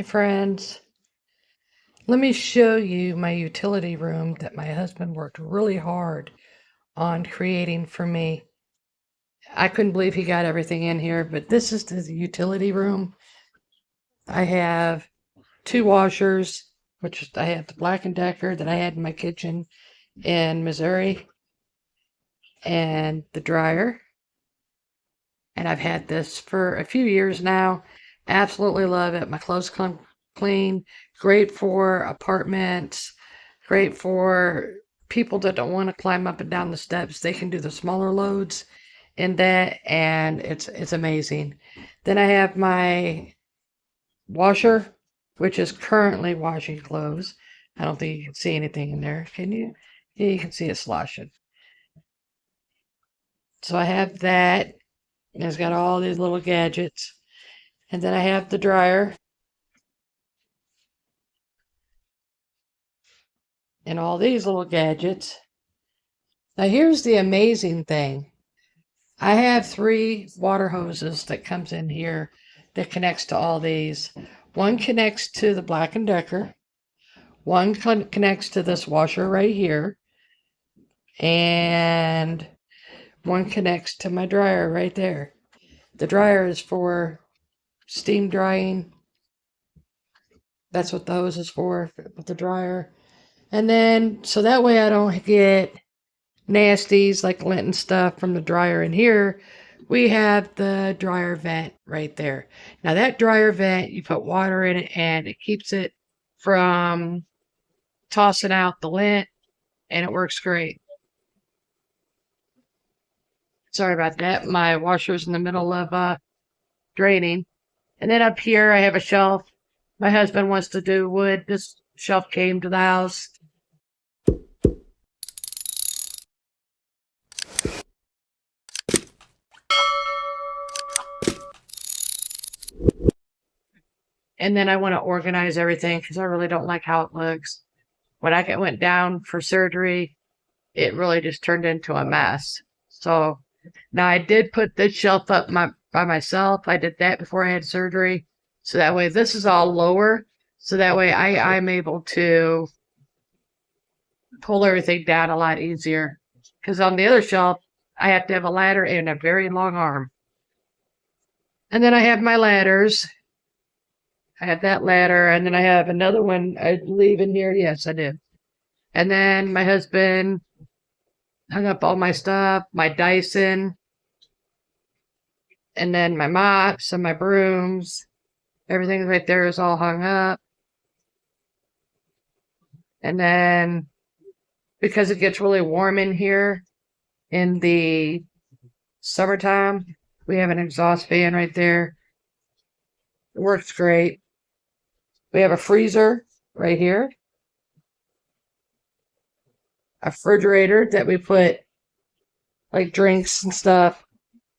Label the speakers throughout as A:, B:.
A: friends. Let me show you my utility room that my husband worked really hard on creating for me. I couldn't believe he got everything in here, but this is the utility room. I have two washers, which I have the Black & Decker that I had in my kitchen in Missouri, and the dryer. And I've had this for a few years now. Absolutely love it. My clothes come clean. Great for apartments. Great for people that don't want to climb up and down the steps. They can do the smaller loads in that, and it's amazing. Then I have my washer, which is currently washing clothes. I don't think you can see anything in there. Can you? Yeah, you can see it sloshing. So I have that. It's got all these little gadgets. And then I have the dryer and all these little gadgets. Now here's the amazing thing. I have 3 water hoses that comes in here that connects to all these. One connects to the Black & Decker. One connects to this washer right here. And one connects to my dryer right there. The dryer is for steam drying. That's what the hose is for, with the dryer. And then, so that way I don't get nasties like lint and stuff from the dryer in here. We have the dryer vent right there. Now that dryer vent, you put water in it and it keeps it from tossing out the lint, and it works great. Sorry about that. My washer's in the middle of draining. And then up here I have a shelf. My husband wants to do wood. This shelf came to the house. And then I want to organize everything because I really don't like how it looks. When I went down for surgery, it really just turned into a mess. So now I did put this shelf up by myself. I did that before I had surgery. So that way this is all lower. So that way I'm able to pull everything down a lot easier. Because on the other shelf, I have to have a ladder and a very long arm. And then I have my ladders. I have that ladder, and then I have another one, I believe, in here. Yes, I do. And then my husband hung up all my stuff, my Dyson, and then my mops and my brooms. Everything right there is all hung up. And then, because it gets really warm in here in the summertime, we have an exhaust fan right there. It works great. We have a freezer right here. A refrigerator that we put like drinks and stuff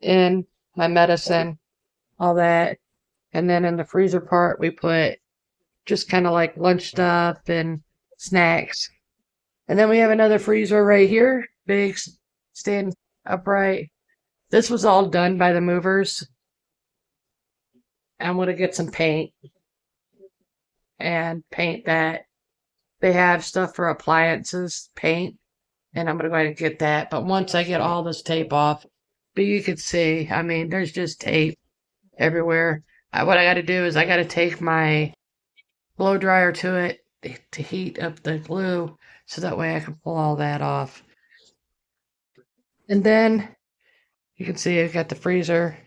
A: in, my medicine, all that. And then in the freezer part, we put just kind of like lunch stuff and snacks. And then we have another freezer right here, big, stand upright. This was all done by the movers. I'm going to get some paint and paint that. They have stuff for appliances, paint, and I'm going to go ahead and get that. But once I get all this tape off, but you can see, I mean, there's just tape everywhere. What I got to do is I got to take my blow dryer to it to heat up the glue so that way I can pull all that off. And then you can see I've got the freezer.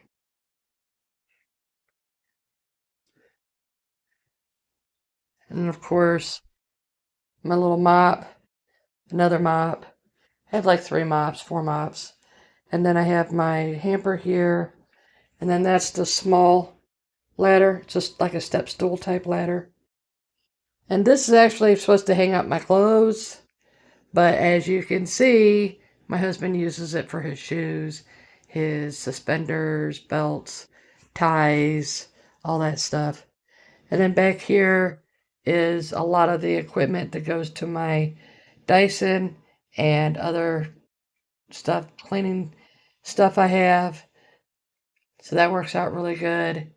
A: And of course, my little mop, another mop. I have like 3 mops, 4 mops. And then I have my hamper here. And then that's the small ladder, just like a step stool type ladder. And this is actually supposed to hang up my clothes. But as you can see, my husband uses it for his shoes, his suspenders, belts, ties, all that stuff. And then back here is a lot of the equipment that goes to my Dyson and other stuff, cleaning stuff I have. So that works out really good.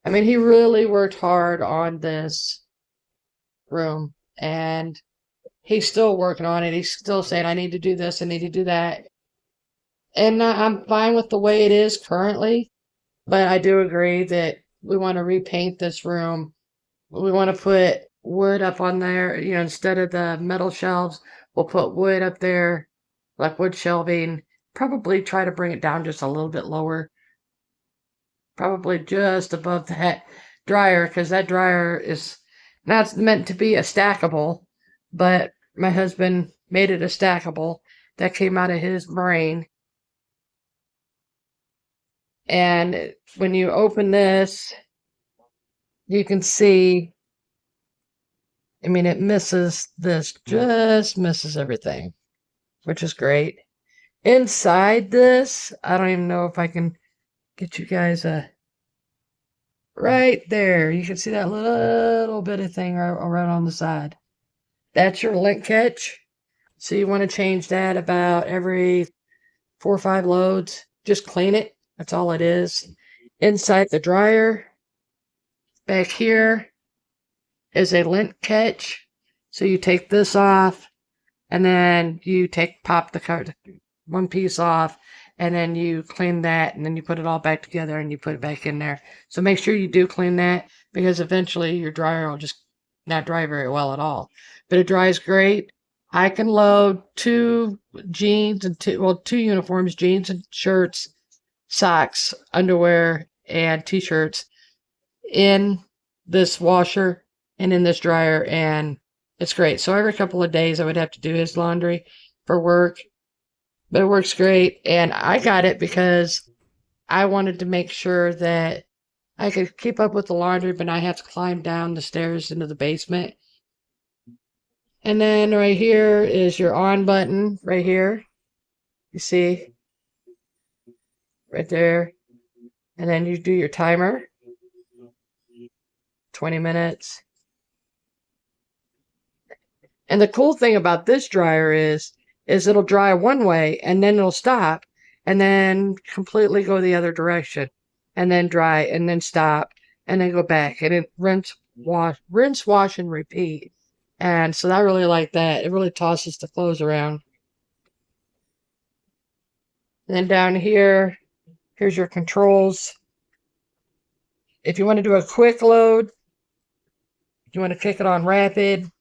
A: I mean, he really worked hard on this room, and he's still working on it. He's still saying, I need to do this, I need to do that. And I'm fine with the way it is currently, but I do agree that we want to repaint this room. We want to put wood up on there, instead of the metal shelves, we'll put wood up there, like wood shelving. Probably try to bring it down just a little bit lower, probably just above that dryer, because that dryer is not meant to be a stackable, but my husband made it a stackable. That came out of his brain. And when you open this, you can see, I mean, it misses this, just misses everything, which is great. Inside this, I don't even know if I can get you guys right there. You can see that little bit of thing right on the side. That's your lint catch. So you want to change that about every 4 or 5 loads. Just clean it. That's all it is. Inside the dryer, back here is a lint catch. So you take this off, and then you pop the one piece off, and then you clean that, and then you put it all back together and you put it back in there. So make sure you do clean that, because eventually your dryer will just not dry very well at all. But it dries great. I can load 2 jeans and 2 uniforms, jeans and shirts, socks, underwear, and t-shirts in this washer and in this dryer, and it's great. So every couple of days I would have to do his laundry for work, but it works great. And I got it because I wanted to make sure that I could keep up with the laundry, but not have to climb down the stairs into the basement. And then right here is your on button right here. You see? Right there. And then you do your timer. 20 minutes. And the cool thing about this dryer is it'll dry one way and then it'll stop and then completely go the other direction and then dry and then stop and then go back, and it rinse, wash, and repeat. And so I really like that. It really tosses the clothes around. And then down here, here's your controls. If you want to do a quick load, you want to kick it on rapid,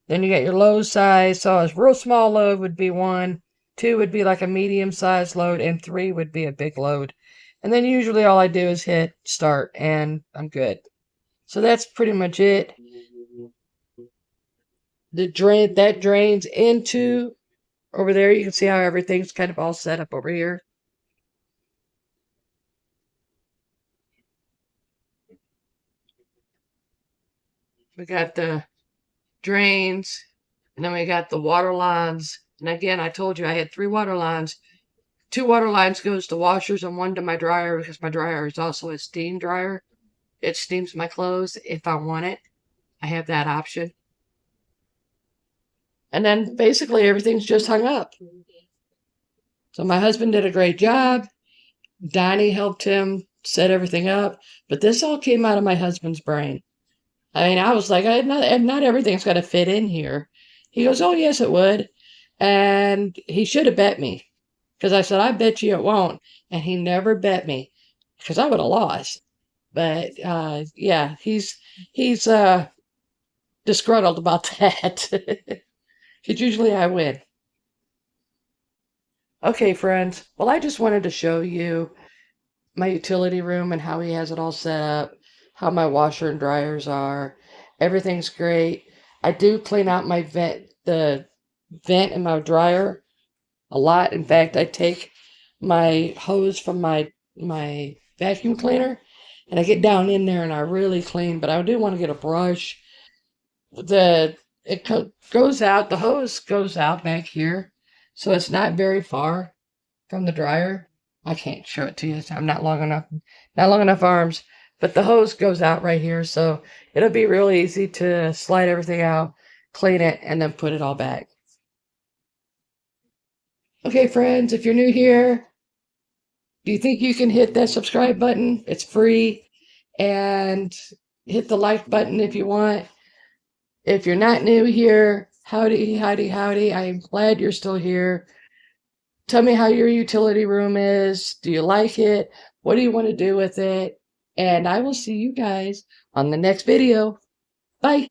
A: then you get your load size. So a real small load would be 1, 2 would be like a medium-sized load, and 3 would be a big load. And then usually all I do is hit start, and I'm good. So that's pretty much it. That drains into over there. You can see how everything's kind of all set up over here. We got the drains, and then we got the water lines. And again, I told you I had 3 water lines. 2 water lines goes to washers and 1 to my dryer, because my dryer is also a steam dryer. It steams my clothes if I want it. I have that option. And then basically everything's just hung up. So my husband did a great job. Donnie helped him set everything up. But this all came out of my husband's brain. I mean, I was like, not everything's got to fit in here. He goes, oh, yes, it would. And he should have bet me, because I said, I bet you it won't. And he never bet me, because I would have lost. But yeah, he's disgruntled about that. Because usually I win. Okay, friends. Well, I just wanted to show you my utility room and how he has it all set up, how my washer and dryers are. Everything's great. I do clean out my the vent in my dryer a lot. In fact, I take my hose from my vacuum cleaner and I get down in there and I really clean, but I do want to get a brush. Goes out, the hose goes out back here, so it's not very far from the dryer. I can't show it to you. I'm not long enough arms, but the hose goes out right here, so it'll be real easy to slide everything out, clean it, and then put it all back. Okay, friends, if you're new here, do you think you can hit that subscribe button? It's free. and hit the like button if you want. If you're not new here, howdy, howdy, howdy. I'm glad you're still here. Tell me how your utility room is. Do you like it? What do you want to do with it? And I will see you guys on the next video. Bye.